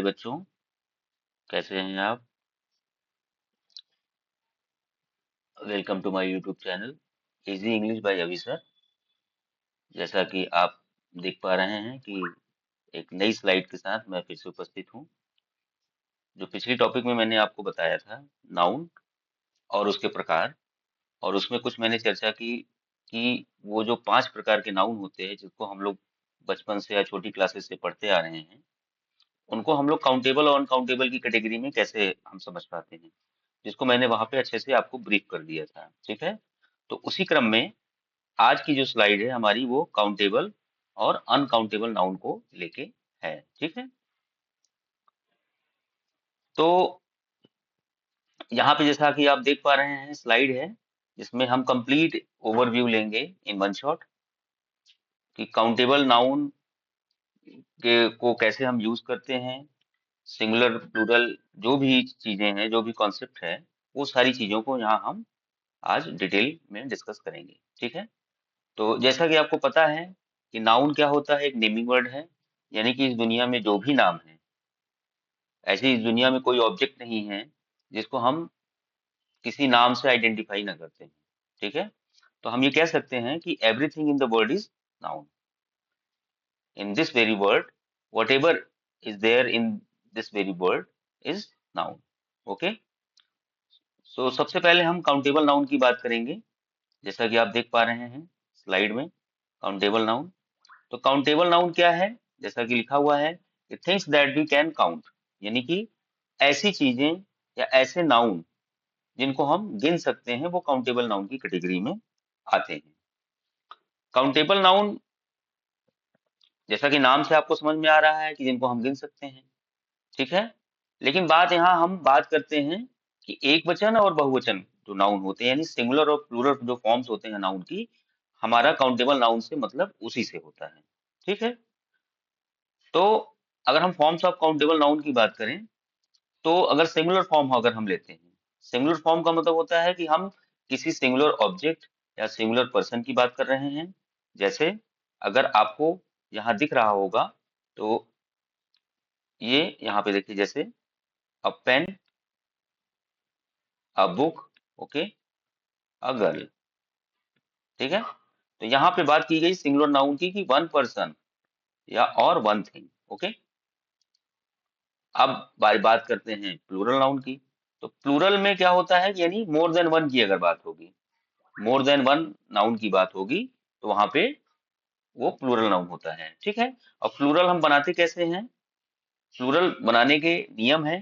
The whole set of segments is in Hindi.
हाय बच्चों, कैसे हैं आप? Welcome to my YouTube channel easy English by Abhi sir. जैसा कि आप देख पा रहे हैं कि एक नई स्लाइड के साथ मैं फिर से उपस्थित हूं। जो पिछली टॉपिक में मैंने आपको बताया था, नाउन और उसके प्रकार, और उसमें कुछ मैंने चर्चा की कि वो जो 5 प्रकार के नाउन होते हैं जिसको हम लोग बचपन से या छोटी क्लासेस से पढ़ते आ रहे हैं, उनको हम लोग काउंटेबल और अनकाउंटेबल की कैटेगरी में कैसे हम समझ पाते हैं, जिसको मैंने वहां पे अच्छे से आपको ब्रीफ कर दिया था। ठीक है, तो उसी क्रम में आज की जो स्लाइड है हमारी वो काउंटेबल और अनकाउंटेबल नाउन को लेके है। ठीक है, तो यहाँ पे जैसा कि आप देख पा रहे हैं स्लाइड है जिसमें हम कंप्लीट ओवरव्यू लेंगे इन वन शॉट कि काउंटेबल नाउन के को कैसे हम यूज करते हैं, सिंगुलर प्लूरल जो भी चीजें हैं, जो भी कॉन्सेप्ट है, वो सारी चीजों को यहाँ हम आज डिटेल में डिस्कस करेंगे। ठीक है, तो जैसा कि आपको पता है कि नाउन क्या होता है, एक नेमिंग वर्ड है, यानी कि इस दुनिया में जो भी नाम है, ऐसे इस दुनिया में कोई ऑब्जेक्ट नहीं है जिसको हम किसी नाम से आइडेंटिफाई ना करते हैं। ठीक है, तो हम ये कह सकते हैं कि everything in the world is noun. In this very world whatever is there in this very world is noun. Okay, so सबसे पहले हम काउंटेबल नाउन की बात करेंगे। जैसा कि आप देख पा रहे हैं स्लाइड में, काउंटेबल नाउन। तो काउंटेबल नाउन क्या है? जैसा कि लिखा हुआ है, things that we can count, यानी कि ऐसी चीजें या ऐसे नाउन जिनको हम गिन सकते हैं, वो काउंटेबल नाउन की कैटेगरी में आते हैं। काउंटेबल नाउन, जैसा कि नाम से आपको समझ में आ रहा है कि जिनको हम गिन सकते हैं। ठीक है, लेकिन बात यहाँ हम बात करते हैं कि एक वचन और बहुवचन जो नाउन होते हैं, यानी सिंगुलर और प्लूरल जो फॉर्म्स होते हैं नाउन की, हमारा काउंटेबल नाउन से मतलब उसी से होता है। ठीक है, तो अगर हम फॉर्म्स ऑफ काउंटेबल नाउन की बात करें, तो अगर सिंगुलर फॉर्म अगर हम लेते हैं, सिंगुलर फॉर्म का मतलब होता है कि हम किसी सिंगुलर ऑब्जेक्ट या सिंगुलर पर्सन की बात कर रहे हैं। जैसे अगर आपको यहाँ दिख रहा होगा, तो ये यहाँ पे देखिए, जैसे a pen, a book, okay, a girl. ठीक है, तो यहाँ पे बात की गई सिंगुलर नाउन की कि वन पर्सन या और वन थिंग। ओके, अब बात करते हैं प्लूरल नाउन की। तो प्लूरल में क्या होता है, यानी मोर देन वन की अगर बात होगी, मोर देन वन नाउन की बात होगी, तो वहां पे वो प्लूरल नाउन होता है। ठीक है, और प्लूरल हम बनाते कैसे हैं? प्लूरल बनाने के नियम है।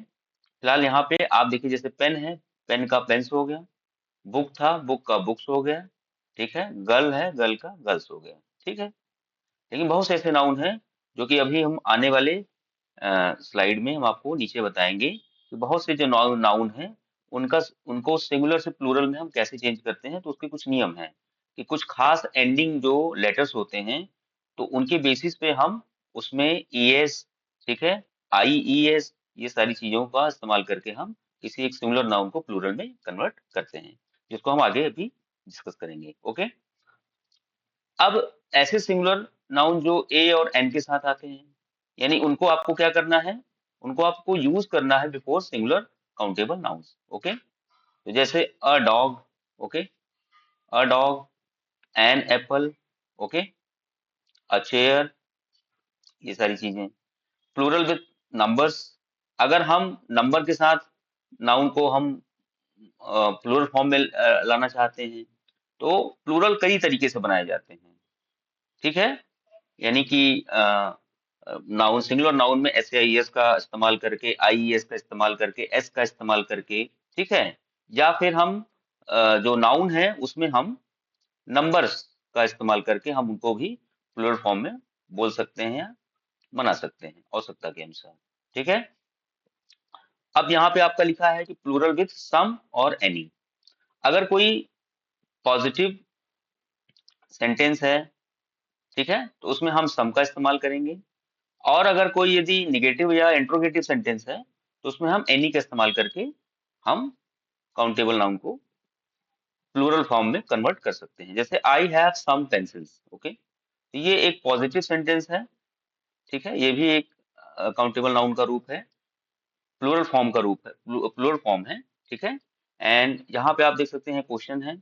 फिलहाल यहाँ पे आप देखिए, जैसे पेन है, पेन का पेन्स हो गया, बुक था, बुक का बुक्स हो गया। ठीक है, गर्ल है, गर्ल का गर्ल्स हो गया। ठीक है, लेकिन बहुत से ऐसे नाउन हैं जो कि अभी हम आने वाले स्लाइड में हम आपको नीचे बताएंगे कि बहुत से जो नाउन नाउन हैं, उनका उनको सिंगुलर से प्लूरल में हम कैसे चेंज करते हैं। तो उसके कुछ नियम हैं कि कुछ खास एंडिंग जो लेटर्स होते हैं, तो उनके बेसिस पे हम उसमें ईएस, ठीक है, आईईएस, ये सारी चीजों का इस्तेमाल करके हम किसी एक सिंगुलर नाउन को प्लूरल में कन्वर्ट करते हैं, जिसको हम आगे अभी डिस्कस करेंगे। ओके, अब ऐसे सिंगुलर नाउन जो ए और एन के साथ आते हैं, यानी उनको आपको क्या करना है, उनको आपको यूज करना है before singular countable nouns. Okay, तो जैसे a dog, okay, a dog, an apple, okay, a chair, ये सारी चीजें। प्लूरल विथ नंबर्स, अगर हम नंबर के साथ नाउन को हम प्लूरल फॉर्म में लाना चाहते हैं, तो प्लूरल कई तरीके से बनाए जाते हैं। ठीक है, यानी कि नाउन, सिंगुलर नाउन में एस आई एस का इस्तेमाल करके, आई एस का इस्तेमाल करके, एस का इस्तेमाल करके। ठीक है, या फिर हम जो नाउन है उसमें हम नंबर्स का इस्तेमाल करके हम उनको भी प्लूरल फॉर्म में बोल सकते हैं या बना सकते हैं आवश्यकता के अनुसार। ठीक है, अब यहाँ पे आपका लिखा है कि प्लूरल विथ सम और एनी। अगर कोई पॉजिटिव सेंटेंस है, ठीक है, तो उसमें हम सम का इस्तेमाल करेंगे। और अगर कोई यदि निगेटिव या इंट्रोगेटिव सेंटेंस है, तो उसमें हम एनी का इस्तेमाल करके हम काउंटेबल नाउन को प्लूरल फॉर्म में कन्वर्ट कर सकते हैं। जैसे I have some pencils, okay, तो ये एक पॉजिटिव सेंटेंस है। ठीक है, ये भी एक काउंटेबल नाउन का रूप है, प्लूरल फॉर्म का रूप है, प्लूरल फॉर्म है, ठीक है। एंड यहाँ पे आप देख सकते हैं क्वेश्चन है,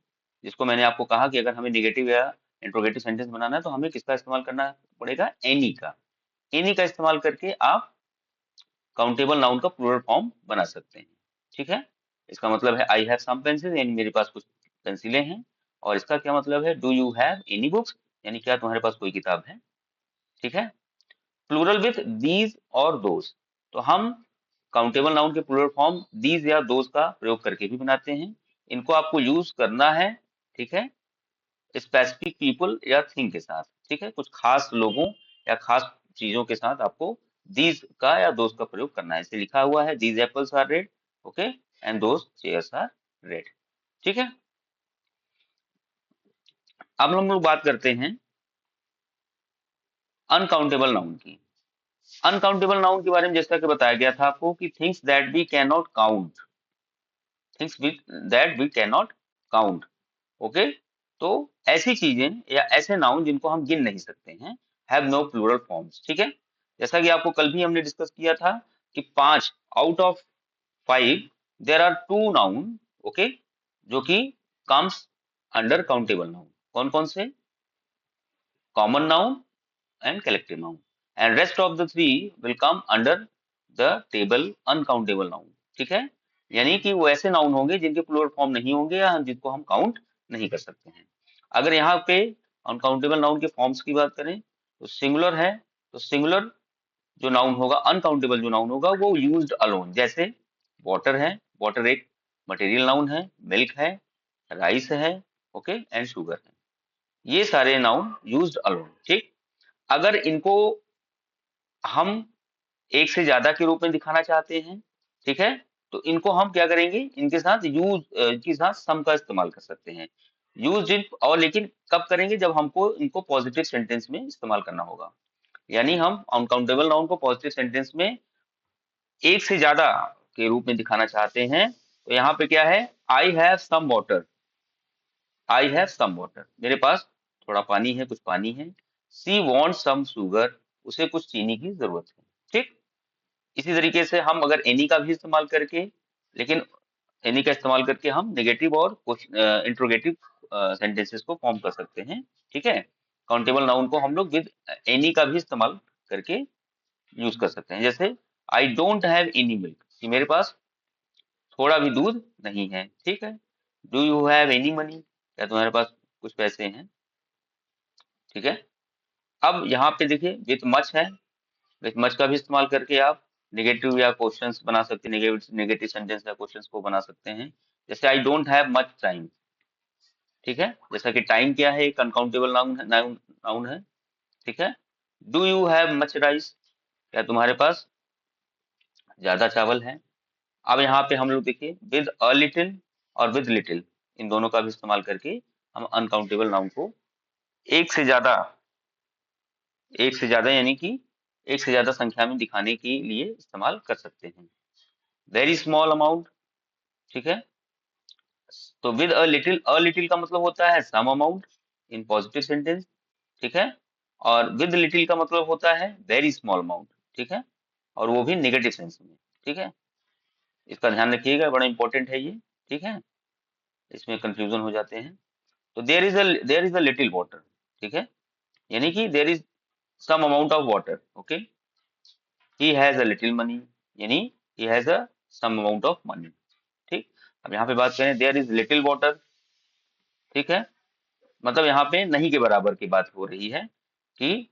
जिसको मैंने आपको कहा कि अगर हमें नेगेटिव या इंट्रोगेटिव सेंटेंस बनाना है तो हमें किसका इस्तेमाल करना पड़ेगा, एनी का। एनी का इस्तेमाल करके आप काउंटेबल नाउन का प्लूरल फॉर्म बना सकते हैं, ठीक है। इसका मतलब है आई हैव सम पेंसिल, यानी मेरे पास कुछ पेंसिलें हैं। और इसका क्या मतलब है, do you have any books, यानी क्या तुम्हारे पास कोई किताब है, ठीक है। प्लूरल विथ दीज और दोज, तो हम काउंटेबल नाउन के प्लूरल फॉर्म दीज या दोज का प्रयोग करके भी बनाते हैं। इनको आपको यूज करना है, ठीक है, स्पेसिफिक पीपल या थिंग के साथ, ठीक है, कुछ खास लोगों या खास चीजों के साथ आपको दीज का या दोज का प्रयोग करना है। इसे लिखा हुआ है these apples are red, okay, and those chairs are red, ठीक है। अब हम लोग बात करते हैं अनकाउंटेबल नाउन की। अनकाउंटेबल नाउन के बारे में जैसा कि बताया गया था आपको कि things that we can not count, things that we can not count, okay. तो ऐसी चीजें या ऐसे नाउन जिनको हम गिन नहीं सकते हैं, हैव नो प्लूरल फॉर्म्स, ठीक है। जैसा कि आपको कल भी हमने डिस्कस किया था कि 5 out of 5 there are 2 noun, okay, जो कि कम्स अंडर काउंटेबल नाउन। कौन कौन से, common noun and collective noun, and rest of the three will come under the table uncountable noun, ठीक है। यानी कि वो ऐसे नाउन होंगे जिनके प्लूरल फॉर्म नहीं होंगे या जिनको हम काउंट नहीं कर सकते हैं। अगर यहाँ पे अनकाउंटेबल नाउन के फॉर्म्स की बात करें तो सिंगुलर है, तो सिंगुलर जो नाउन होगा, अनकाउंटेबल जो नाउन होगा वो यूज्ड अलोन, जैसे वाटर है, वाटर एक मटेरियल नाउन है, मिल्क है, राइस है, ओके, एंड शुगर है, ये सारे नाउन यूज्ड अलोन, ठीक। अगर इनको हम एक से ज्यादा के रूप में दिखाना चाहते हैं, ठीक है, तो इनको हम क्या करेंगे, इनके साथ यूज के साथ सम का इस्तेमाल कर सकते हैं, यूज इन, और लेकिन कब करेंगे, जब हमको इनको पॉजिटिव सेंटेंस में इस्तेमाल करना होगा। यानी हम अनकाउंटेबल नाउन को पॉजिटिव सेंटेंस में एक से ज्यादा के रूप में दिखाना चाहते हैं, तो यहाँ पे क्या है, I have some water, I have some water, मेरे पास थोड़ा पानी है, कुछ पानी है। सी वॉन्ट्स सम शुगर, उसे कुछ चीनी की जरूरत है, ठीक। इसी तरीके से हम अगर एनी का भी इस्तेमाल करके, लेकिन एनी का इस्तेमाल करके हम नेगेटिव और इंट्रोगेटिव सेंटेंसेस को फॉर्म कर सकते हैं, ठीक है। काउंटेबल नाउन को हम लोग विद एनी का भी इस्तेमाल करके यूज कर सकते हैं, जैसे I don't have any milk, कि मेरे पास थोड़ा भी दूध नहीं है, ठीक है। Do you have any money, क्या तुम्हारे पास कुछ पैसे हैं, ठीक है। अब यहाँ पे देखिए विथ मच है, विथ मच का भी इस्तेमाल करके आप नेगेटिव या क्वेश्चंस बना सकते हैं, नेगेटिव सेंटेंस या क्वेश्चंस को बना सकते हैं। जैसे I don't have much time, ठीक है, जैसा कि टाइम क्या है, एक अनकाउंटेबल नाउन है, नाउन है, ठीक है। Do you have much rice, क्या तुम्हारे पास ज्यादा चावल है। अब यहाँ पे हम लोग देखिए विद अ लिटिल और विद लिटिल, इन दोनों का भी इस्तेमाल करके हम अनकाउंटेबल नाउन को एक से ज्यादा, एक से ज्यादा यानी कि एक से ज्यादा संख्या में दिखाने के लिए इस्तेमाल कर सकते हैं। वेरी स्मॉल अमाउंट, ठीक है। तो विद अ लिटिल का मतलब होता है some amount in positive sentence, ठीक है। और विद लिटिल का मतलब होता है वेरी स्मॉल अमाउंट, ठीक है, और वो भी नेगेटिव सेंस में, ठीक है। इसका ध्यान रखिएगा, बड़ा इंपॉर्टेंट है ये, ठीक है, इसमें कंफ्यूजन हो जाते हैं। तो there is a little water, ठीक है, यानी कि there is some amount of water, okay. He has a little money, यानी he has a some amount of money, ठीक। अब यहाँ पे बात करें देयर इज लिटिल वाटर, ठीक है, मतलब यहाँ पे नहीं के बराबर की बात हो रही है कि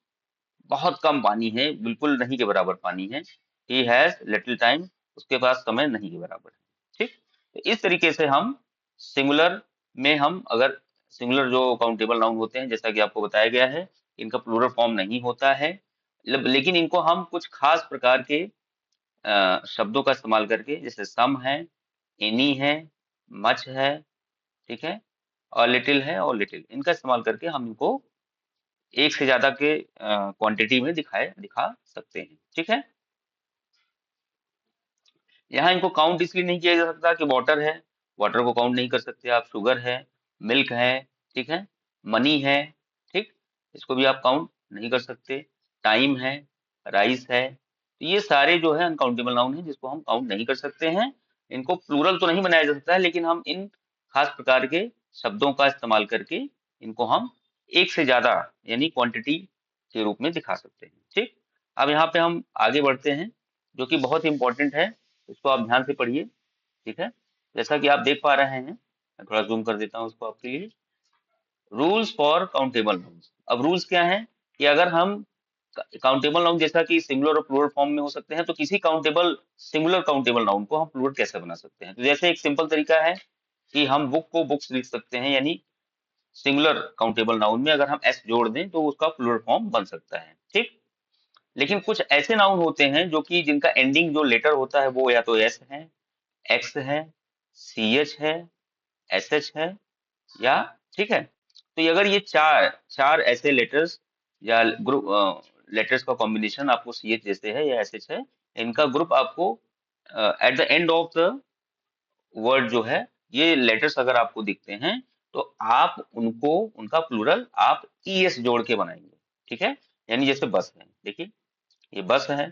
बहुत कम पानी है, बिल्कुल नहीं के बराबर पानी है। ही हैज लिटिल टाइम, उसके पास समय नहीं के बराबर है, ठीक। तो इस तरीके से हम सिंगुलर में, हम अगर सिंगुलर जो काउंटेबल नाउन होते हैं, जैसा कि आपको बताया गया है, इनका प्लूरल फॉर्म नहीं होता है, लेकिन इनको हम कुछ खास प्रकार के शब्दों का इस्तेमाल करके, जैसे सम है, एनी है, मच है, ठीक है, और लिटिल है और लिटिल, इनका इस्तेमाल करके हम इनको एक से ज्यादा के क्वांटिटी में दिखा सकते हैं, ठीक है। यहाँ इनको काउंट इसलिए नहीं किया जा सकता कि वाटर है, वाटर को काउंट नहीं कर सकते आप, शुगर है, मिल्क है, ठीक है, मनी है, ठीक, इसको भी आप काउंट नहीं कर सकते, टाइम है, राइस है, तो ये सारे जो है अनकाउंटेबल नाउन है जिसको हम काउंट नहीं कर सकते हैं। इनको प्लूरल तो नहीं बनाया जा सकता है, लेकिन हम इन खास प्रकार के शब्दों का इस्तेमाल करके इनको हम एक से ज्यादा यानी क्वांटिटी के रूप में दिखा सकते हैं। ठीक, अब यहाँ पे हम आगे बढ़ते हैं, जो कि बहुत इंपॉर्टेंट है, इसको आप ध्यान से पढ़िए। ठीक है, जैसा कि आप देख पा रहे हैं, मैं थोड़ा जूम कर देता हूँ उसको आपके लिए। Rules for countable nouns. अब रूल्स क्या है कि अगर हम काउंटेबल नाउन जैसा कि सिंगुलर और प्लूरल फॉर्म में हो सकते हैं, तो किसी काउंटेबल सिंगुलर काउंटेबल नाउन को हम प्लूरल कैसे बना सकते हैं। तो जैसे एक सिंपल तरीका है कि हम बुक को बुक्स लिख सकते हैं, यानी सिंगुलर काउंटेबल नाउन में अगर हम एस जोड़ दें तो उसका प्लूरल फॉर्म बन सकता है। ठीक, लेकिन कुछ ऐसे नाउन होते हैं जो कि जिनका एंडिंग जो लेटर होता है वो या तो एस है, एक्स है, सी एच है, एस एच है, या ठीक है। तो ये अगर ये चार चार ऐसे लेटर्स या ग्रुप लेटर्स का कॉम्बिनेशन आपको सी एच जैसे है या एस एच है, इनका ग्रुप आपको at the end of the word जो है, ये लेटर्स अगर आपको दिखते हैं, तो आप उनको उनका प्लूरल आप ई एस जोड़ के बनाएंगे। ठीक है, यानी जैसे बस है, देखिए ये बस है,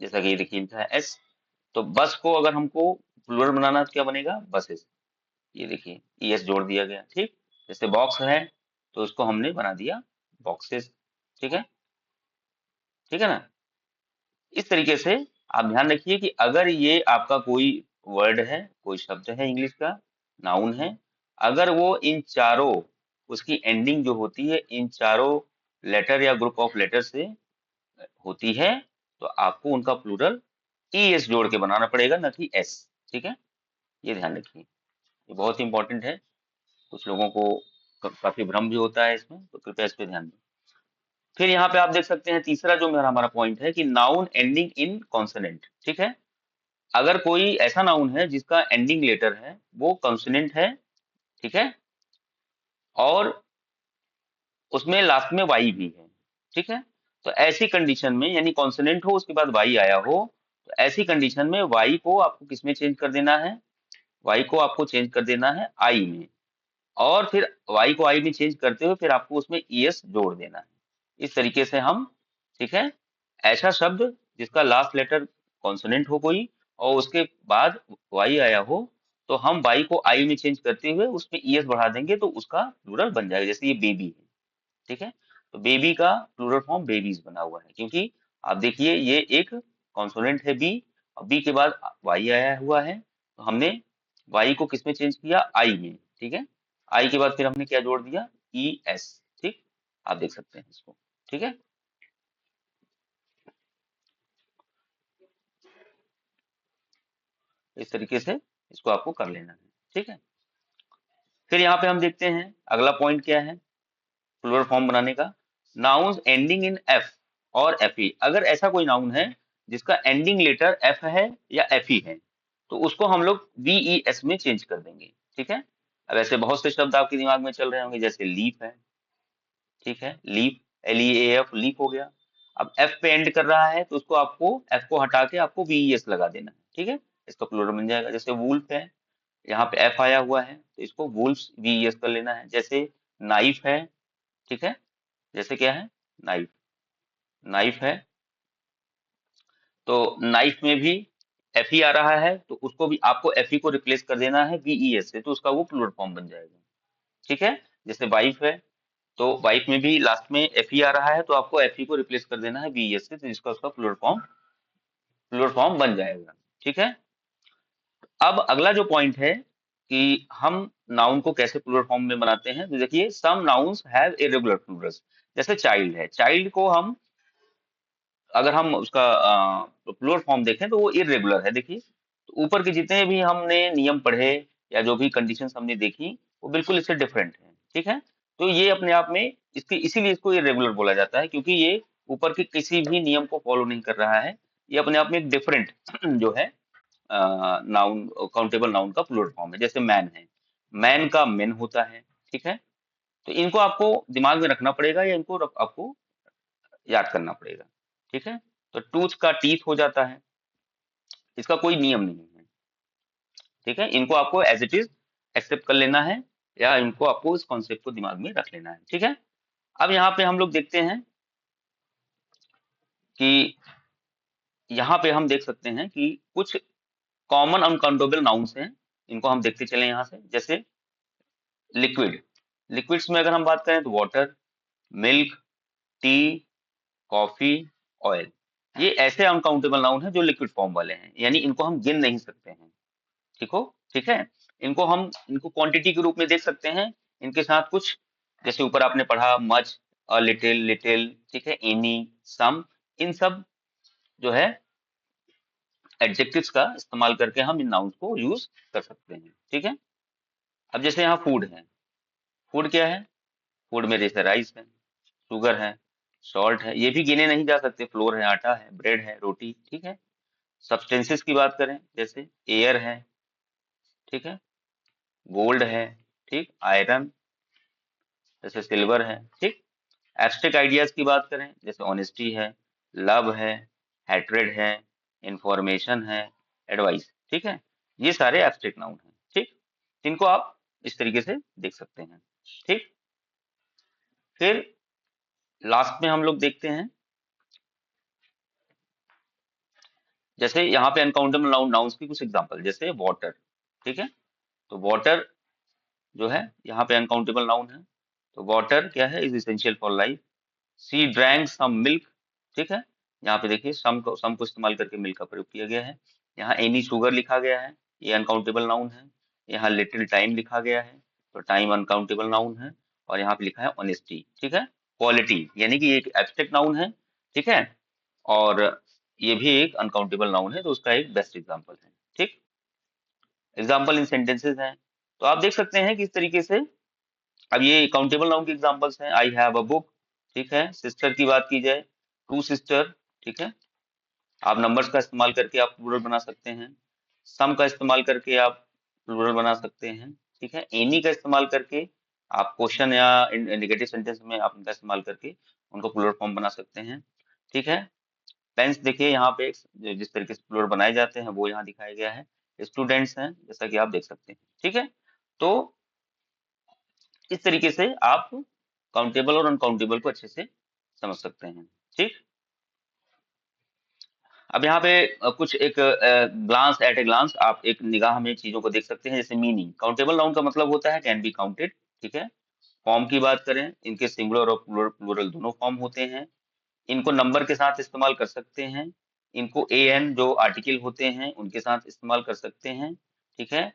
जैसा कि ये देखिए लिखा है एस, तो बस को अगर हमको प्लूरल बनाना है तो क्या बनेगा, बसेस। ये देखिए ई एस जोड़ दिया गया। ठीक, जैसे बॉक्स है तो उसको हमने बना दिया बॉक्सेस। ठीक है, ठीक है ना। इस तरीके से आप ध्यान रखिए कि अगर ये आपका कोई वर्ड है, कोई शब्द है इंग्लिश का, नाउन है, अगर वो इन चारों, उसकी एंडिंग जो होती है इन चारों लेटर या ग्रुप ऑफ लेटर से होती है, तो आपको उनका प्लूरल ई एस जोड़ के बनाना पड़ेगा, न कि एस। ठीक है, ये ध्यान रखिए, ये बहुत इंपॉर्टेंट है। कुछ लोगों को काफी भ्रम भी होता है इसमें, तो कृपया इस पे ध्यान दें। फिर यहाँ पे आप देख सकते हैं तीसरा जो मेरा हमारा पॉइंट है कि नाउन एंडिंग इन कॉन्सोनेंट। ठीक है, अगर कोई ऐसा नाउन है जिसका एंडिंग लेटर है वो कॉन्सोनेंट है, ठीक है, और उसमें लास्ट में वाई भी है, ठीक है, तो ऐसी कंडीशन में, यानी कॉन्सोनेंट हो उसके बाद वाई आया हो, तो ऐसी कंडीशन में वाई को आपको किसमें चेंज कर देना है, वाई को आपको चेंज कर देना है आई में, और फिर y को i में चेंज करते हुए फिर आपको उसमें es जोड़ देना है। इस तरीके से हम, ठीक है, ऐसा शब्द जिसका लास्ट लेटर कॉन्सोनेंट हो कोई और उसके बाद y आया हो, तो हम y को i में चेंज करते हुए उसमें es बढ़ा देंगे तो उसका प्लूरल बन जाएगा। जैसे ये बेबी है, ठीक है, तो बेबी का प्लूरल फॉर्म बेबीज बना हुआ है, क्योंकि आप देखिए ये एक कॉन्सोनेंट है बी, और बी के बाद y आया हुआ है, तो हमने y को किसमें चेंज किया, i में। ठीक है, आई के बाद फिर हमने क्या जोड़ दिया, ई एस। ठीक, आप देख सकते हैं इसको। ठीक है, इस तरीके से इसको आपको कर लेना है। ठीक है, फिर यहाँ पे हम देखते हैं अगला पॉइंट क्या है प्लूरल फॉर्म बनाने का। नाउन्स एंडिंग इन एफ और एफ ई। अगर ऐसा कोई नाउन है जिसका एंडिंग लेटर एफ है या एफ ई है, तो उसको हम लोग वी ई एस में चेंज कर देंगे। ठीक है, अब ऐसे बहुत से शब्द आपके दिमाग में चल रहे होंगे, जैसे लीफ है, ठीक है, leaf, L E A F, leaf हो गया। अब एफ पे एंड कर रहा है तो उसको आपको एफ को हटा के आपको वीईएस लगा देना है। ठीक है, इसका प्लूरल बन जाएगा। जैसे वुल्फ है, यहाँ पे एफ आया हुआ है तो इसको वुल्फ्स वीईएस कर लेना है। जैसे नाइफ है, ठीक है, जैसे क्या है, नाइफ, नाइफ है, तो नाइफ में भी एफ ही आ रहा है तो उसको भी आपको एफ ही को रिप्लेस कर देना है वीईएस से, तो उसका वो प्लूरल फॉर्म बन जाएगा। ठीक है, जैसे वाइफ है, तो वाइफ में भी लास्ट में एफ ई आ रहा है तो आपको एफ ई को रिप्लेस कर देना है वी एस से, तो जिसका उसका प्लूरल फॉर्म बन जाएगा। ठीक है, अब अगला जो पॉइंट है कि हम नाउन को कैसे प्लूरल फॉर्म में बनाते हैं, तो देखिए some nouns have irregular plurals. जैसे चाइल्ड है, चाइल्ड को हम अगर हम उसका प्लूरल फॉर्म देखें तो वो इरेगुलर है। देखिए, तो ऊपर के जितने भी हमने नियम पढ़े या जो भी कंडीशंस हमने देखी वो बिल्कुल इससे डिफरेंट है। ठीक है, तो ये अपने आप में इसके इसीलिए इसको इरेगुलर बोला जाता है, क्योंकि ये ऊपर के किसी भी नियम को फॉलो नहीं कर रहा है। ये अपने आप में एक डिफरेंट जो है नाउन, काउंटेबल नाउन का प्लूरल फॉर्म है। जैसे मैन है, मैन का मेन होता है। ठीक है, तो इनको आपको दिमाग में रखना पड़ेगा या इनको आपको याद करना पड़ेगा। ठीक है, तो टूथ का टीथ हो जाता है, इसका कोई नियम नहीं है। ठीक है, इनको आपको एज इट इज एक्सेप्ट कर लेना है, या इनको आपको इस कॉन्सेप्ट को दिमाग में रख लेना है। ठीक है, अब यहाँ पे हम लोग देखते हैं कि यहाँ पे हम देख सकते हैं कि कुछ कॉमन अनकाउंटेबल नाउन्स हैं, इनको हम देखते चले यहाँ से। जैसे लिक्विड, लिक्विड्स में अगर हम बात करें तो water, milk, T, coffee, oil, ये ऐसे अनकाउंटेबल नाउन है जो लिक्विड फॉर्म वाले हैं, यानी इनको हम गिन नहीं सकते हैं। ठीक है, इनको क्वांटिटी के रूप में देख सकते हैं। इनके साथ कुछ, जैसे ऊपर आपने पढ़ा मच, अ लिटिल, लिटिल, ठीक है, एनी, सम, इन सब जो है एडजेक्टिव्स का इस्तेमाल करके हम इन नाउन्स को यूज कर सकते हैं। ठीक है, अब जैसे यहाँ फूड है, फूड क्या है? फूड में जैसे राइस है, शुगर है, सॉल्ट है, ये भी गिने नहीं जा सकते। फ्लोर है, आटा है, ब्रेड है, रोटी, ठीक है। सब्सटेंसेस की बात करें, जैसे एयर है, ठीक है, गोल्ड है, ठीक, आयरन, जैसे सिल्वर है, ठीक। एब्स्ट्रैक्ट आइडियाज की बात करें, जैसे ऑनेस्टी है, लव है, हैट्रेड है, इंफॉर्मेशन है, एडवाइस, ठीक है। ये सारे एब्स्ट्रैक्ट नाउन हैं, ठीक, जिनको आप इस तरीके से देख सकते हैं। ठीक, फिर लास्ट में हम लोग देखते हैं, जैसे यहाँ पे अनकाउंटेबल नाउन्स की कुछ एग्जांपल, जैसे वाटर, ठीक है। तो वाटर जो है यहाँ पे अनकाउंटेबल नाउन है। तो वाटर क्या है? Is essential for life. She drank some milk, ठीक है। यहाँ पे देखिए सम को इस्तेमाल करके मिल्क का प्रयोग किया गया है। यहाँ एनी शुगर लिखा गया है, ये अनकाउंटेबल नाउन है। यहाँ लिटिल टाइम लिखा गया है, तो टाइम अनकाउंटेबल नाउन है। और यहाँ पे लिखा है ऑनेस्टी, ठीक है। क्वालिटी, यानी कि एक एब्स्ट्रैक्ट नाउन है, ठीक है, और ये भी एक अनकाउंटेबल नाउन है, तो उसका एक बेस्ट एग्जाम्पल है। ठीक, एग्जाम्पल इन सेंटेंसेस हैं। तो आप देख सकते हैं कि इस तरीके से, अब ये काउंटेबल नाउन के एग्जांपल्स हैं। आई हैव अ बुक, ठीक है। सिस्टर की बात की जाए, टू सिस्टर, ठीक है। आप नंबर्स का इस्तेमाल करके आप प्लूरल बना सकते हैं। सम का इस्तेमाल करके आप प्लूरल बना सकते हैं, ठीक है। एनी का इस्तेमाल करके आप क्वेश्चन या नेगेटिव सेंटेंस में आप इनका इस्तेमाल करके उनको प्लूरल फॉर्म बना सकते हैं, ठीक है। पेन्स देखिए यहाँ पे जिस तरीके से प्लूरल बनाए जाते हैं वो यहाँ दिखाया गया है। स्टूडेंट्स हैं, जैसा कि आप देख सकते हैं, ठीक है। तो इस तरीके से आप काउंटेबल और अनकाउंटेबल को अच्छे से समझ सकते हैं। ठीक, अब यहाँ पे कुछ एक ग्लांस, एट ए ग्लांस आप एक निगाह में चीजों को देख सकते हैं। जैसे मीनिंग, काउंटेबल नाउन का मतलब होता है कैन बी काउंटेड, ठीक है। फॉर्म की बात करें, इनके सिंगुलर और प्लूरल दोनों फॉर्म होते हैं। इनको नंबर के साथ इस्तेमाल कर सकते हैं। इनको ए एन जो आर्टिकल होते हैं उनके साथ इस्तेमाल कर सकते हैं, ठीक है।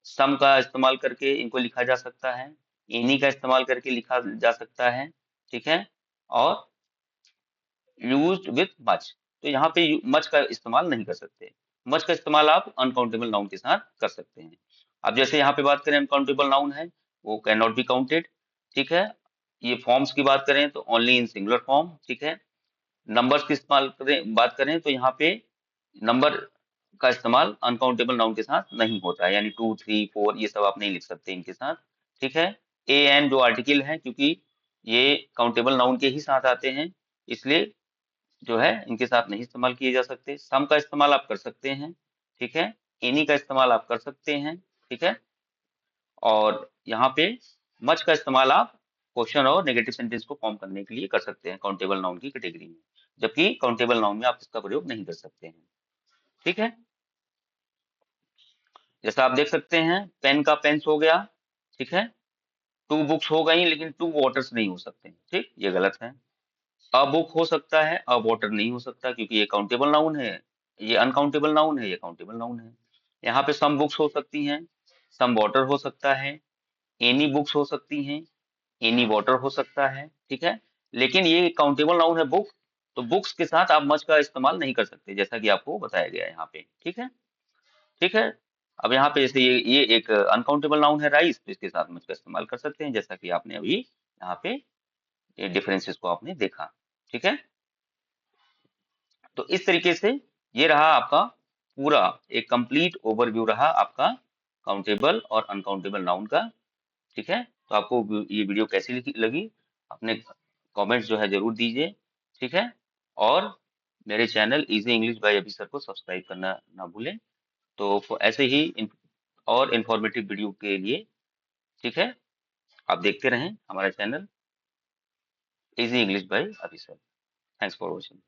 सम का इस्तेमाल करके इनको लिखा जा सकता है। एनी का इस्तेमाल करके लिखा जा सकता है, ठीक है। और यूज्ड विथ मच, तो यहाँ पे मच का इस्तेमाल नहीं कर सकते। मच का इस्तेमाल आप अनकाउंटेबल नाउन के साथ कर सकते हैं। अब जैसे यहाँ पे बात करें, अनकाउंटेबल नाउन है वो कैन नॉट बी काउंटेड, ठीक है। ये फॉर्म्स की बात करें तो ओनली इन सिंगुलर फॉर्म, ठीक है। नंबर्स की इस्तेमाल करें, बात करें तो यहाँ पे नंबर का इस्तेमाल अनकाउंटेबल नाउन के साथ नहीं होता है, यानी 2, 3, 4 ये सब आप नहीं लिख सकते इनके साथ, ठीक है। ए एन जो आर्टिकल है, क्योंकि ये काउंटेबल नाउन के ही साथ आते हैं, इसलिए जो है इनके साथ नहीं इस्तेमाल किए जा सकते। सम का इस्तेमाल आप कर सकते हैं, ठीक है। एनी का इस्तेमाल आप कर सकते हैं, ठीक है। और यहाँ पे मच का इस्तेमाल आप क्वेश्चन और नेगेटिव सेंटेंस को फॉर्म करने के लिए कर सकते हैं काउंटेबल नाउन की कैटेगरी में, जबकि काउंटेबल नाउन में आप इसका प्रयोग नहीं कर सकते हैं, ठीक है। जैसा आप देख सकते हैं, पेन का पेन्स हो गया, ठीक है। टू बुक्स हो गई, लेकिन टू वाटर्स नहीं हो सकते, ठीक, ये गलत है। अ बुक हो सकता है, अ वाटर नहीं हो सकता, क्योंकि ये काउंटेबल नाउन है, ये अनकाउंटेबल नाउन है, ये काउंटेबल नाउन है। यहाँ पे सम बुक्स हो सकती हैं, सम वाटर हो सकता है, एनी बुक्स हो सकती हैं, एनी वाटर हो सकता है, ठीक है। लेकिन ये काउंटेबल नाउन है बुक, तो बुक्स के साथ आप मच का इस्तेमाल नहीं कर सकते, जैसा कि आपको बताया गया है यहाँ पे, ठीक है। ठीक है, अब यहाँ पे जैसे ये एक अनकाउंटेबल नाउन है राइस, तो इसके साथ मच का इस्तेमाल कर सकते हैं, जैसा कि आपने अभी यहाँ पे ये डिफरेंसेस को आपने देखा, ठीक है। तो इस तरीके से ये रहा आपका पूरा एक कंप्लीट ओवरव्यू रहा आपका काउंटेबल और अनकाउंटेबल नाउन का, ठीक है। तो आपको ये वीडियो कैसी लगी अपने कमेंट्स जो है जरूर दीजिए, ठीक है। और मेरे channel easy English by Abhi sir को सब्सक्राइब करना ना भूलें। तो ऐसे ही और इंफॉर्मेटिव वीडियो के लिए, ठीक है, आप देखते रहें हमारा channel easy English by Abhi sir. Thanks for watching.